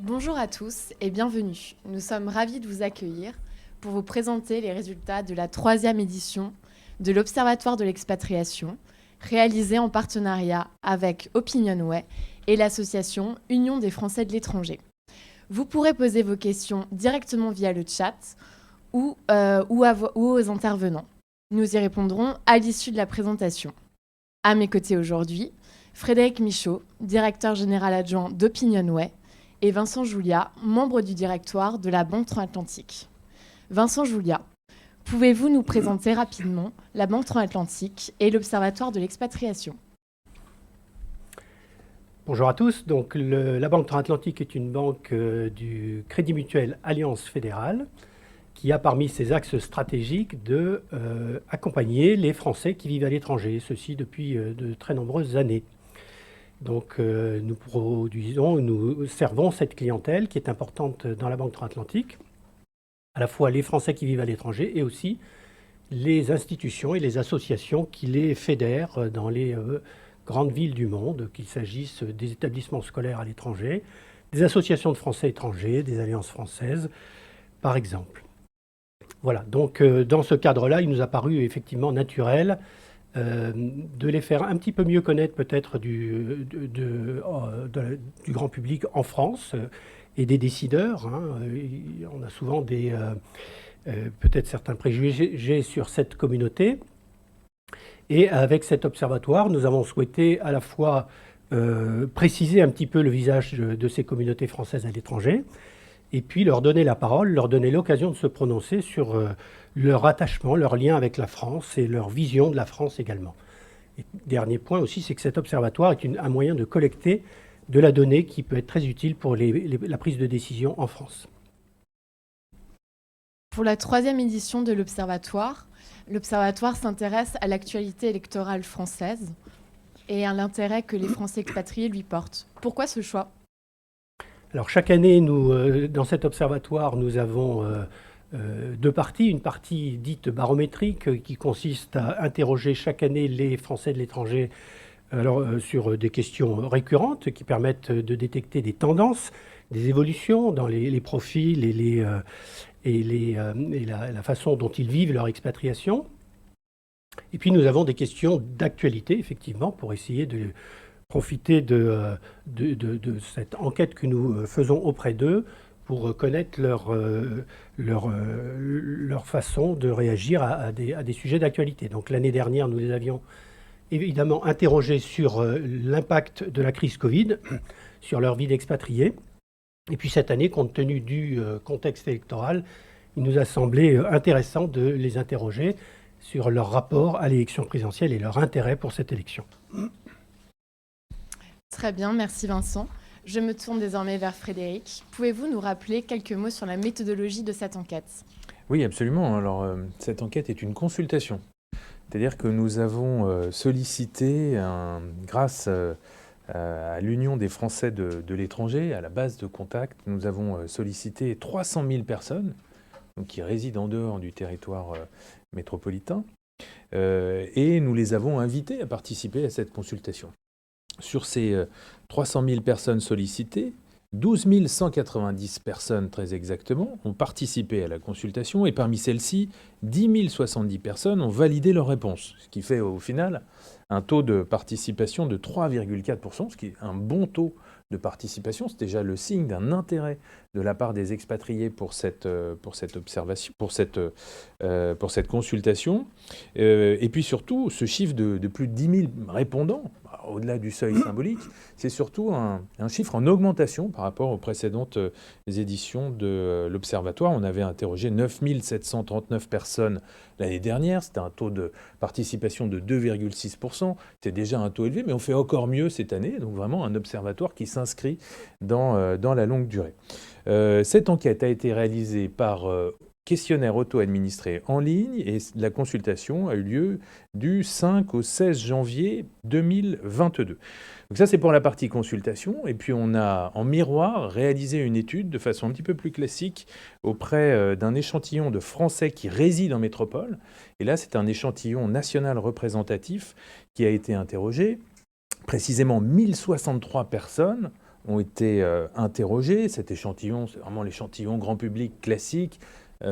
Bonjour à tous et bienvenue. Nous sommes ravis de vous accueillir pour vous présenter les résultats de la 3e édition de l'Observatoire de l'expatriation, réalisée en partenariat avec Opinionway et l'association Union des Français de l'étranger. Vous pourrez poser vos questions directement via le chat ou aux intervenants. Nous y répondrons à l'issue de la présentation. À mes côtés aujourd'hui, Frédéric Michaud, directeur général adjoint d'Opinionway, et Vincent Julia, membre du directoire de la Banque Transatlantique. Vincent Julia, pouvez-vous nous présenter rapidement la Banque Transatlantique et l'Observatoire de l'expatriation ? Bonjour à tous. Donc, la Banque Transatlantique est une banque du Crédit Mutuel Alliance Fédérale qui a parmi ses axes stratégiques de accompagner les Français qui vivent à l'étranger, ceci depuis de très nombreuses années. Donc nous servons cette clientèle qui est importante dans la Banque Transatlantique, à la fois les Français qui vivent à l'étranger et aussi les institutions et les associations qui les fédèrent dans les grandes villes du monde, qu'il s'agisse des établissements scolaires à l'étranger, des associations de Français étrangers, des alliances françaises, par exemple. Voilà, donc dans ce cadre-là, il nous a paru effectivement naturel de les faire un petit peu mieux connaître peut-être du grand public en France et des décideurs. On a souvent peut-être certains préjugés sur cette communauté. Et avec cet observatoire, nous avons souhaité à la fois préciser un petit peu le visage de ces communautés françaises à l'étranger, et puis leur donner la parole, leur donner l'occasion de se prononcer sur leur attachement, leur lien avec la France et leur vision de la France également. Et dernier point aussi, c'est que cet observatoire est un moyen de collecter de la donnée qui peut être très utile pour la prise de décision en France. Pour la 3e édition de l'Observatoire s'intéresse à l'actualité électorale française et à l'intérêt que les Français expatriés lui portent. Pourquoi ce choix ? Alors chaque année, dans cet observatoire, nous avons deux parties. Une partie dite barométrique qui consiste à interroger chaque année les Français de l'étranger sur des questions récurrentes qui permettent de détecter des tendances, des évolutions dans les profils et la façon dont ils vivent leur expatriation. Et puis nous avons des questions d'actualité, effectivement, pour essayer de profiter de cette enquête que nous faisons auprès d'eux pour connaître leur façon de réagir à des sujets d'actualité. Donc l'année dernière, nous les avions évidemment interrogés sur l'impact de la crise Covid, sur leur vie d'expatriés. Et puis cette année, compte tenu du contexte électoral, il nous a semblé intéressant de les interroger sur leur rapport à l'élection présidentielle et leur intérêt pour cette élection. Très bien, merci Vincent. Je me tourne désormais vers Frédéric. Pouvez-vous nous rappeler quelques mots sur la méthodologie de cette enquête ? Oui, absolument. Alors, cette enquête est une consultation. C'est-à-dire que nous avons sollicité, grâce à l'Union des Français de l'étranger, à la base de contact, nous avons sollicité 300 000 personnes donc, qui résident en dehors du territoire métropolitain et nous les avons invités à participer à cette consultation. Sur ces 300 000 personnes sollicitées, 12 190 personnes très exactement ont participé à la consultation et parmi celles-ci, 10 070 personnes ont validé leur réponse, ce qui fait au final un taux de participation de 3,4%, ce qui est un bon taux de participation. C'est déjà le signe d'un intérêt de la part des expatriés pour cette observation, pour cette consultation. Et puis surtout, ce chiffre de plus de 10 000 répondants, au-delà du seuil symbolique, c'est surtout un chiffre en augmentation par rapport aux précédentes éditions de l'Observatoire. On avait interrogé 9 739 personnes l'année dernière. C'était un taux de participation de 2,6%. C'était déjà un taux élevé, mais on fait encore mieux cette année. Donc vraiment un observatoire qui s'inscrit dans la longue durée. Cette enquête a été réalisée par questionnaire auto-administré en ligne et la consultation a eu lieu du 5 au 16 janvier 2022. Donc ça, c'est pour la partie consultation. Et puis, on a en miroir réalisé une étude de façon un petit peu plus classique auprès d'un échantillon de Français qui résident en métropole. Et là, c'est un échantillon national représentatif qui a été interrogé. Précisément, 1063 personnes ont été interrogées. Cet échantillon, c'est vraiment l'échantillon grand public classique,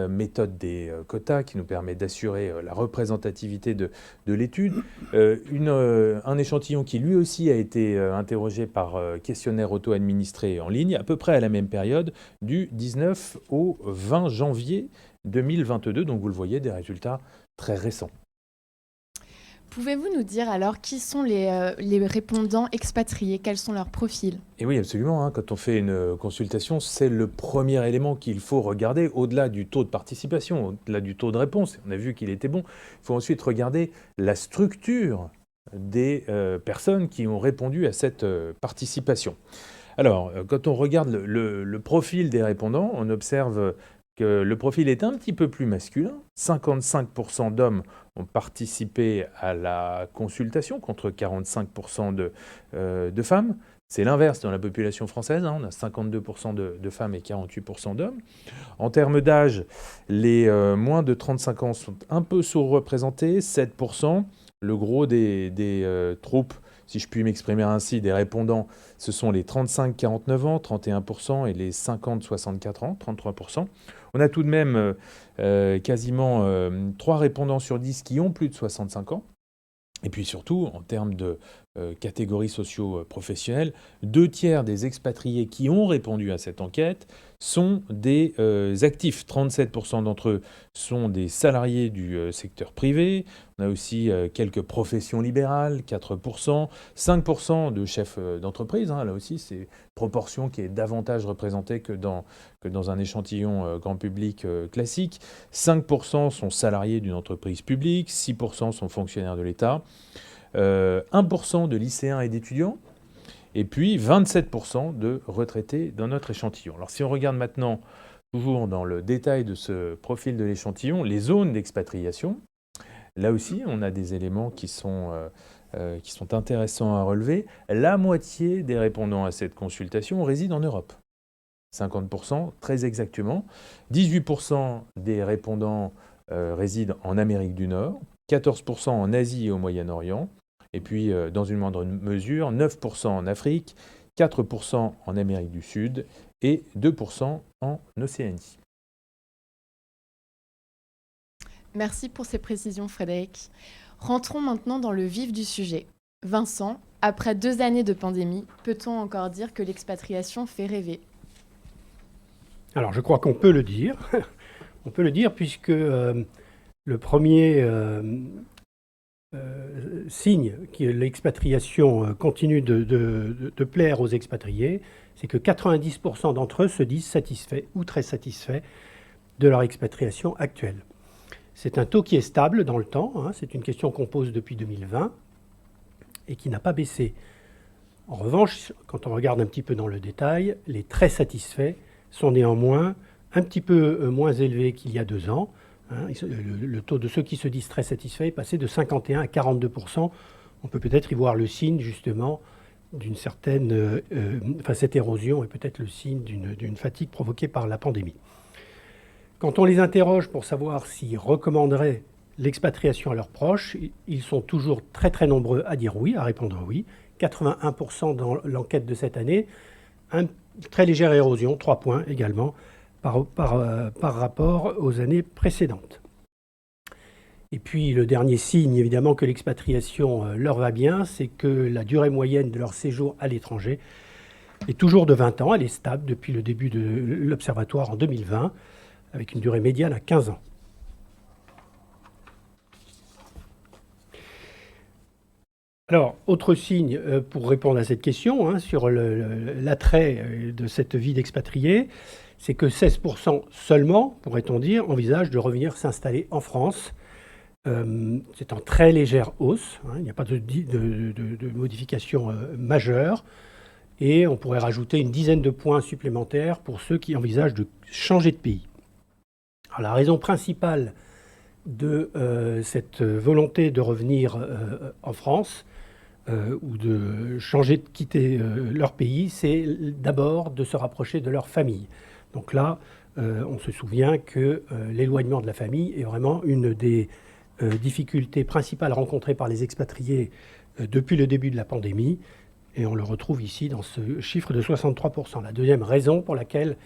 méthode des quotas qui nous permet d'assurer la représentativité de l'étude. Un échantillon qui lui aussi a été interrogé par questionnaire auto-administré en ligne, à peu près à la même période, du 19 au 20 janvier 2022. Donc vous le voyez, des résultats très récents. Pouvez-vous nous dire alors qui sont les répondants expatriés? Quels sont leurs profils? Et oui, absolument. Quand on fait une consultation, c'est le premier élément qu'il faut regarder, au-delà du taux de participation, au-delà du taux de réponse. On a vu qu'il était bon. Il faut ensuite regarder la structure des personnes qui ont répondu à cette participation. Alors, quand on regarde le profil des répondants, on observe que le profil est un petit peu plus masculin. 55% d'hommes ont participé à la consultation contre 45% de femmes. C'est l'inverse dans la population française. On a 52% de femmes et 48% d'hommes. En termes d'âge, les moins de 35 ans sont un peu sous-représentés, 7%. Le gros des troupes, si je puis m'exprimer ainsi, des répondants, ce sont les 35-49 ans, 31%, et les 50-64 ans, 33%. On a tout de même quasiment 3 répondants sur 10 qui ont plus de 65 ans. Et puis surtout, en termes de catégories socio-professionnelles, 2/3 des expatriés qui ont répondu à cette enquête sont des actifs. 37% d'entre eux sont des salariés du secteur privé. On a aussi quelques professions libérales, 4%, 5% de chefs d'entreprise. Là aussi, c'est une proportion qui est davantage représentée que dans un échantillon grand public classique. 5% sont salariés d'une entreprise publique, 6% sont fonctionnaires de l'État, 1% de lycéens et d'étudiants, et puis 27% de retraités dans notre échantillon. Alors si on regarde maintenant, toujours dans le détail de ce profil de l'échantillon, les zones d'expatriation, là aussi on a des éléments qui sont intéressants à relever. La moitié des répondants à cette consultation résident en Europe. 50% très exactement. 18% des répondants résident en Amérique du Nord, 14% en Asie et au Moyen-Orient, et puis dans une moindre mesure, 9% en Afrique, 4% en Amérique du Sud et 2% en Océanie. Merci pour ces précisions, Frédéric. Rentrons maintenant dans le vif du sujet. Vincent, après 2 années de pandémie, peut-on encore dire que l'expatriation fait rêver? Alors, je crois qu'on peut le dire. On peut le dire puisque le premier signe que l'expatriation continue de plaire aux expatriés, c'est que 90% d'entre eux se disent satisfaits ou très satisfaits de leur expatriation actuelle. C'est un taux qui est stable dans le temps. C'est une question qu'on pose depuis 2020 et qui n'a pas baissé. En revanche, quand on regarde un petit peu dans le détail, les très satisfaits sont néanmoins un petit peu moins élevés qu'il y a 2 ans. Le taux de ceux qui se disent très satisfaits est passé de 51 à 42%. On peut peut-être y voir le signe justement d'une certaine... cette érosion est peut-être le signe d'une fatigue provoquée par la pandémie. Quand on les interroge pour savoir s'ils recommanderaient l'expatriation à leurs proches, ils sont toujours très très nombreux à dire oui, à répondre oui. 81% dans l'enquête de cette année. Une très légère érosion, 3 points également, par rapport aux années précédentes. Et puis le dernier signe, évidemment, que l'expatriation leur va bien, c'est que la durée moyenne de leur séjour à l'étranger est toujours de 20 ans. Elle est stable depuis le début de l'Observatoire en 2020, avec une durée médiane à 15 ans. Alors, autre signe pour répondre à cette question, sur l'attrait de cette vie d'expatrié, c'est que 16% seulement, pourrait-on dire, envisagent de revenir s'installer en France. C'est en très légère hausse, il n'y a pas de modification majeure, et on pourrait rajouter une dizaine de points supplémentaires pour ceux qui envisagent de changer de pays. Alors, la raison principale de cette volonté de revenir en France ou de changer, de quitter leur pays, c'est d'abord de se rapprocher de leur famille. Donc là, on se souvient que l'éloignement de la famille est vraiment une des difficultés principales rencontrées par les expatriés depuis le début de la pandémie. Et on le retrouve ici dans ce chiffre de 63%. La deuxième raison pour laquelle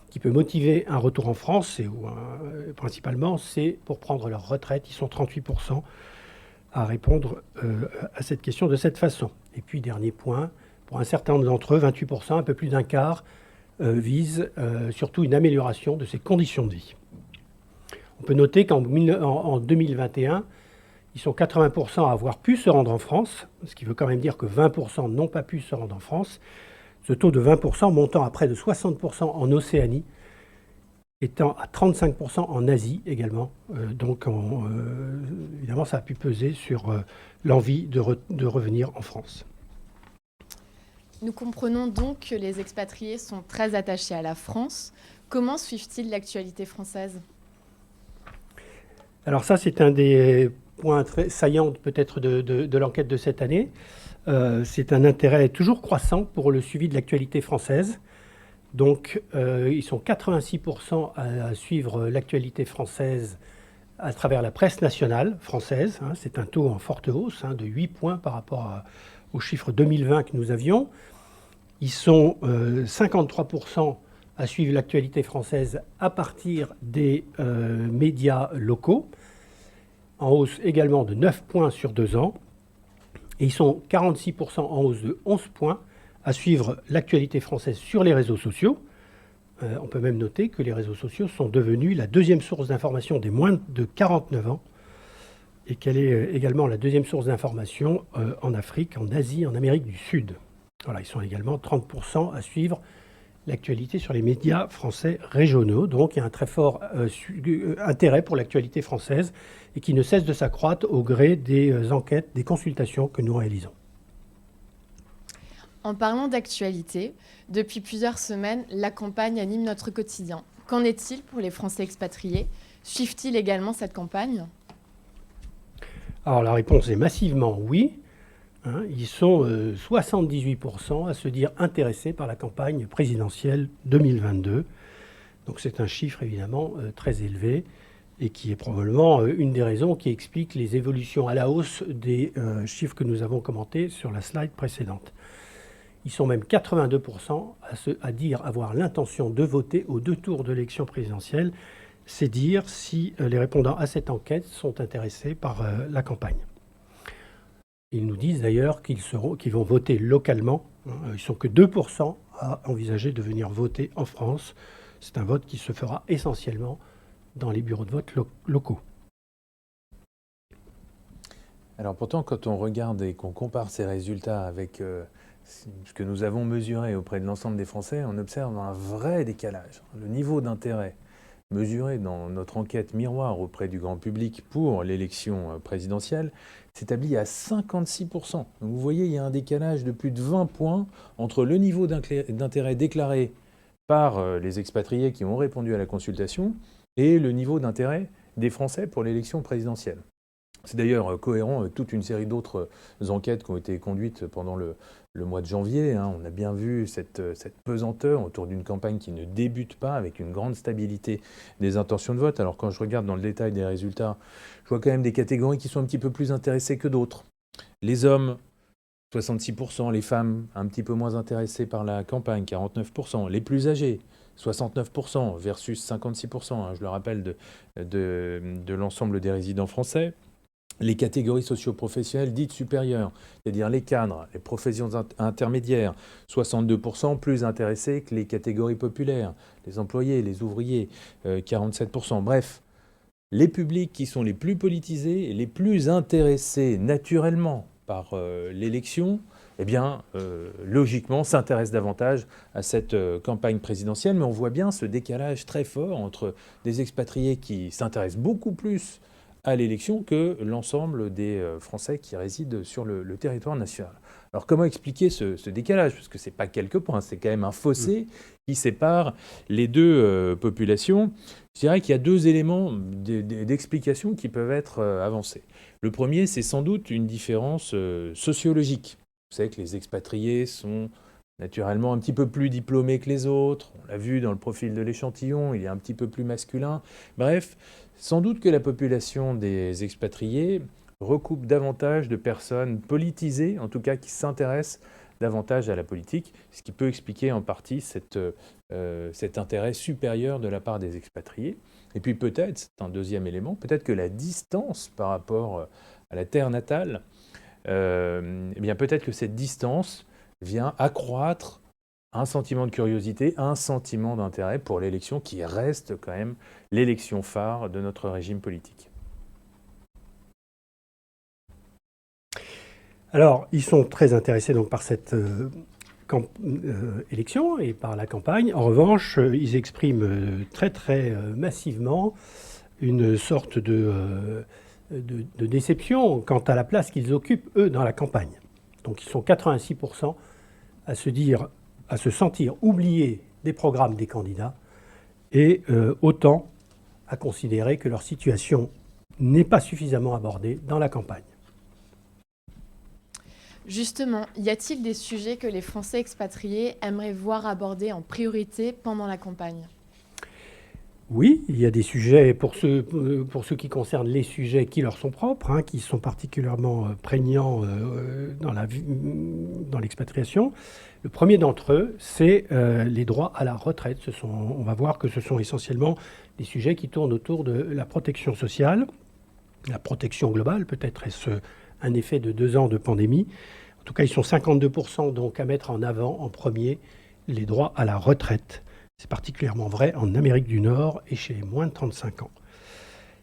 qui peut motiver un retour en France, principalement, c'est pour prendre leur retraite. Ils sont 38% à répondre à cette question de cette façon. Et puis, dernier point, pour un certain nombre d'entre eux, 28%, un peu plus d'un quart, visent surtout une amélioration de ces conditions de vie. On peut noter qu'en 2021, ils sont 80% à avoir pu se rendre en France, ce qui veut quand même dire que 20% n'ont pas pu se rendre en France. Ce taux de 20% montant à près de 60% en Océanie, étant à 35% en Asie également. Donc évidemment, ça a pu peser sur l'envie de revenir en France. Nous comprenons donc que les expatriés sont très attachés à la France. Comment suivent-ils l'actualité française ? Alors ça, c'est un des points très saillants peut-être de l'enquête de cette année. C'est un intérêt toujours croissant pour le suivi de l'actualité française. Donc, ils sont 86% à suivre l'actualité française à travers la presse nationale française. C'est un taux en forte hausse de 8 points par rapport au chiffre 2020 que nous avions. Ils sont 53% à suivre l'actualité française à partir des médias locaux, en hausse également de 9 points sur 2 ans. Et ils sont 46% en hausse de 11 points à suivre l'actualité française sur les réseaux sociaux. On peut même noter que les réseaux sociaux sont devenus la deuxième source d'information des moins de 49 ans et qu'elle est également la deuxième source d'information en Afrique, en Asie, en Amérique du Sud. Voilà, ils sont également 30% à suivre l'actualité sur les médias français régionaux. Donc il y a un très fort intérêt pour l'actualité française et qui ne cesse de s'accroître au gré des enquêtes, des consultations que nous réalisons. En parlant d'actualité, depuis plusieurs semaines, la campagne anime notre quotidien. Qu'en est-il pour les Français expatriés ? Suivent-ils également cette campagne ? Alors la réponse est massivement oui. Ils sont 78% à se dire intéressés par la campagne présidentielle 2022. Donc c'est un chiffre évidemment très élevé et qui est probablement une des raisons qui explique les évolutions à la hausse des chiffres que nous avons commentés sur la slide précédente. Ils sont même 82% à dire avoir l'intention de voter aux 2 tours de l'élection présidentielle. C'est dire si les répondants à cette enquête sont intéressés par la campagne. Ils nous disent d'ailleurs qu'ils vont voter localement. Ils ne sont que 2% à envisager de venir voter en France. C'est un vote qui se fera essentiellement dans les bureaux de vote locaux. Alors pourtant, quand on regarde et qu'on compare ces résultats avec ce que nous avons mesuré auprès de l'ensemble des Français, on observe un vrai décalage. Le niveau d'intérêt mesuré dans notre enquête miroir auprès du grand public pour l'élection présidentielle s'établit à 56%. Donc vous voyez, il y a un décalage de plus de 20 points entre le niveau d'intérêt déclaré par les expatriés qui ont répondu à la consultation et le niveau d'intérêt des Français pour l'élection présidentielle. C'est d'ailleurs cohérent avec toute une série d'autres enquêtes qui ont été conduites pendant le mois de janvier. On a bien vu cette pesanteur autour d'une campagne qui ne débute pas avec une grande stabilité des intentions de vote. Alors quand je regarde dans le détail des résultats, je vois quand même des catégories qui sont un petit peu plus intéressées que d'autres. Les hommes, 66%, les femmes, un petit peu moins intéressées par la campagne, 49%, les plus âgés, 69% versus 56%, je le rappelle, de l'ensemble des résidents français. Les catégories socio-professionnelles dites supérieures, c'est-à-dire les cadres, les professions intermédiaires, 62% plus intéressés que les catégories populaires, les employés, les ouvriers, 47%. Bref, les publics qui sont les plus politisés et les plus intéressés naturellement par l'élection, eh bien, logiquement, s'intéressent davantage à cette campagne présidentielle. Mais on voit bien ce décalage très fort entre des expatriés qui s'intéressent beaucoup plus à l'élection que l'ensemble des Français qui résident sur le territoire national. Alors comment expliquer ce décalage? Parce que ce n'est pas quelques points, c'est quand même un fossé qui sépare les deux populations. Je dirais qu'il y a deux éléments d'explication qui peuvent être avancés. Le premier, c'est sans doute une différence sociologique. Vous savez que les expatriés sont naturellement un petit peu plus diplômés que les autres. On l'a vu dans le profil de l'échantillon, il est un petit peu plus masculin. Bref, sans doute que la population des expatriés recoupe davantage de personnes politisées, en tout cas qui s'intéressent davantage à la politique, ce qui peut expliquer en partie cet intérêt supérieur de la part des expatriés. Et puis peut-être, c'est un deuxième élément, peut-être que la distance par rapport à la terre natale, eh bien peut-être que cette distance vient accroître un sentiment de curiosité, un sentiment d'intérêt pour l'élection qui reste quand même l'élection phare de notre régime politique. Alors, ils sont très intéressés donc par cette élection et par la campagne. En revanche, ils expriment très massivement une sorte de déception quant à la place qu'ils occupent, eux, dans la campagne. Donc, ils sont 86% à se sentir oubliés des programmes des candidats et autant à considérer que leur situation n'est pas suffisamment abordée dans la campagne. Justement, y a-t-il des sujets que les Français expatriés aimeraient voir abordés en priorité pendant la campagne? Oui, il y a des sujets, pour ceux qui concernent les sujets qui leur sont propres, qui sont particulièrement prégnants dans l'expatriation. Le premier d'entre eux, c'est les droits à la retraite. On va voir que ce sont essentiellement des sujets qui tournent autour de la protection sociale, la protection globale, peut-être est-ce un effet de 2 ans de pandémie. En tout cas, ils sont 52% donc à mettre en avant en premier les droits à la retraite. C'est particulièrement vrai en Amérique du Nord et chez les moins de 35 ans.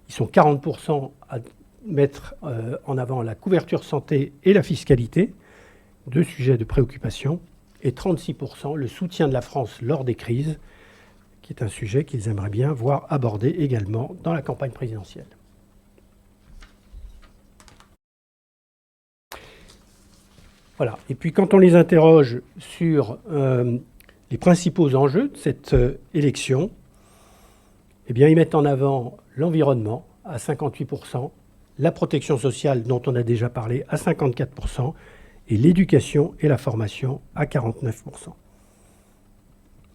Ils sont 40% à mettre en avant la couverture santé et la fiscalité, 2 sujets de préoccupation, et 36% le soutien de la France lors des crises, qui est un sujet qu'ils aimeraient bien voir abordé également dans la campagne présidentielle. Voilà. Et puis quand on les interroge sur les principaux enjeux de cette élection, eh bien, ils mettent en avant l'environnement à 58%, la protection sociale dont on a déjà parlé à 54%, et l'éducation et la formation à 49%.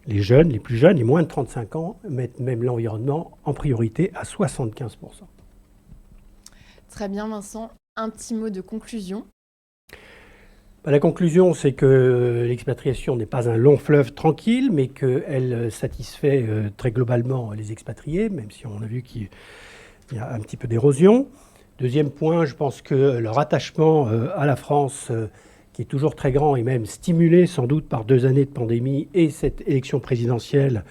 Les jeunes, les plus jeunes, les moins de 35 ans, mettent même l'environnement en priorité à 75%. Très bien, Vincent. Un petit mot de conclusion. La conclusion, c'est que l'expatriation n'est pas un long fleuve tranquille, mais qu'elle satisfait très globalement les expatriés, même si on a vu qu'il y a un petit peu d'érosion. Deuxième point, je pense que leur attachement à la France, qui est toujours très grand et même stimulé sans doute par 2 années de pandémie et cette élection présidentielle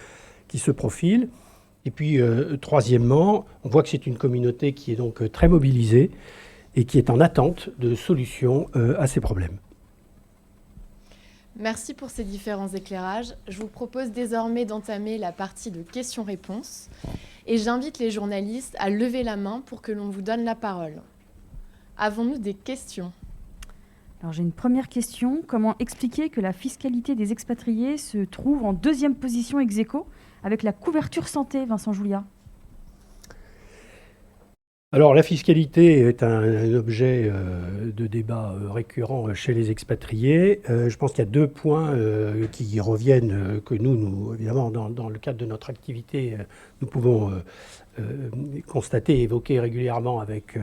qui se profile. Et puis, troisièmement, on voit que c'est une communauté qui est donc très mobilisée et qui est en attente de solutions à ces problèmes. Merci pour ces différents éclairages. Je vous propose désormais d'entamer la partie de questions-réponses et j'invite les journalistes à lever la main pour que l'on vous donne la parole. Avons-nous des questions? Alors j'ai une première question. Comment expliquer que la fiscalité des expatriés se trouve en 2e position ex aequo avec la couverture santé, Vincent Julia? Alors, la fiscalité est un objet de débat récurrent chez les expatriés. Je pense qu'il y a 2 points qui reviennent, que nous évidemment, dans le cadre de notre activité, nous pouvons constater et évoquer régulièrement avec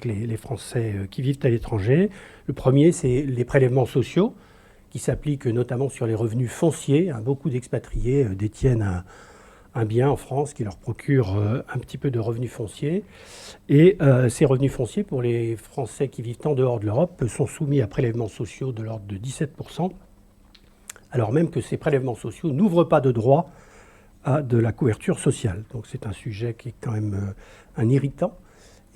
les Français qui vivent à l'étranger. Le premier, c'est les prélèvements sociaux qui s'appliquent notamment sur les revenus fonciers. Beaucoup d'expatriés détiennent un bien en France qui leur procure un petit peu de revenus fonciers. Et ces revenus fonciers, pour les Français qui vivent en dehors de l'Europe, sont soumis à prélèvements sociaux de l'ordre de 17%, alors même que ces prélèvements sociaux n'ouvrent pas de droit à de la couverture sociale. Donc c'est un sujet qui est quand même un irritant.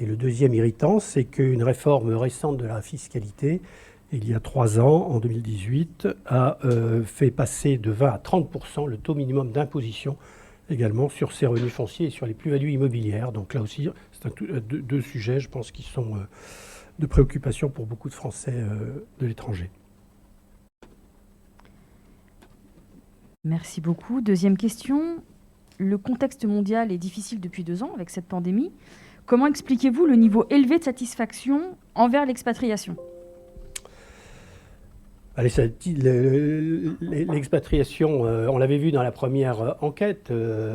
Et le deuxième irritant, c'est qu'une réforme récente de la fiscalité, il y a 3 ans, en 2018, a fait passer de 20 à 30% le taux minimum d'imposition également sur ses revenus fonciers et sur les plus-values immobilières. Donc là aussi, c'est deux sujets, je pense, qui sont de préoccupation pour beaucoup de Français de l'étranger. Merci beaucoup. Deuxième question. Le contexte mondial est difficile depuis 2 ans avec cette pandémie. Comment expliquez-vous le niveau élevé de satisfaction envers l'expatriation ? L'expatriation, on l'avait vu dans la première enquête,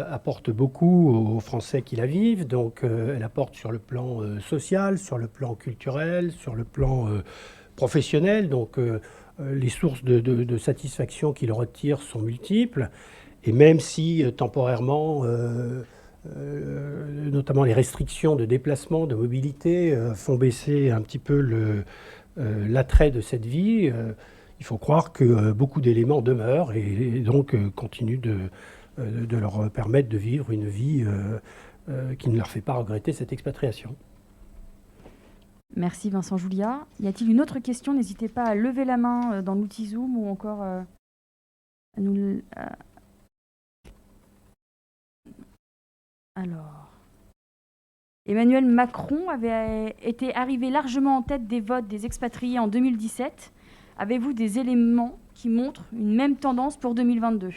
apporte beaucoup aux Français qui la vivent. Donc, elle apporte sur le plan social, sur le plan culturel, sur le plan professionnel. Donc, les sources de satisfaction qu'ils retirent sont multiples. Et même si temporairement, notamment les restrictions de déplacement, de mobilité, font baisser un petit peu l'attrait de cette vie, il faut croire que beaucoup d'éléments demeurent et donc continuent de leur permettre de vivre une vie qui ne leur fait pas regretter cette expatriation. Merci Vincent Julia. Y a-t-il une autre question ? N'hésitez pas à lever la main dans l'outil Zoom ou encore à nous... Alors, Emmanuel Macron avait été arrivé largement en tête des votes des expatriés en 2017. Avez-vous des éléments qui montrent une même tendance pour 2022 ?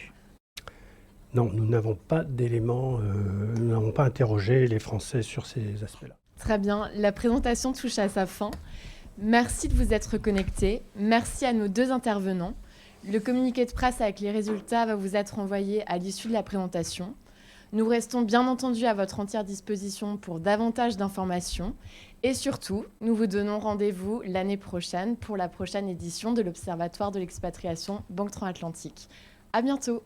Non, nous n'avons pas d'éléments, nous n'avons pas interrogé les Français sur ces aspects-là. Très bien, la présentation touche à sa fin. Merci de vous être connectés. Merci à nos 2 intervenants. Le communiqué de presse avec les résultats va vous être envoyé à l'issue de la présentation. Nous restons bien entendu à votre entière disposition pour davantage d'informations. Et surtout, nous vous donnons rendez-vous l'année prochaine pour la prochaine édition de l'Observatoire de l'expatriation Banque Transatlantique. À bientôt.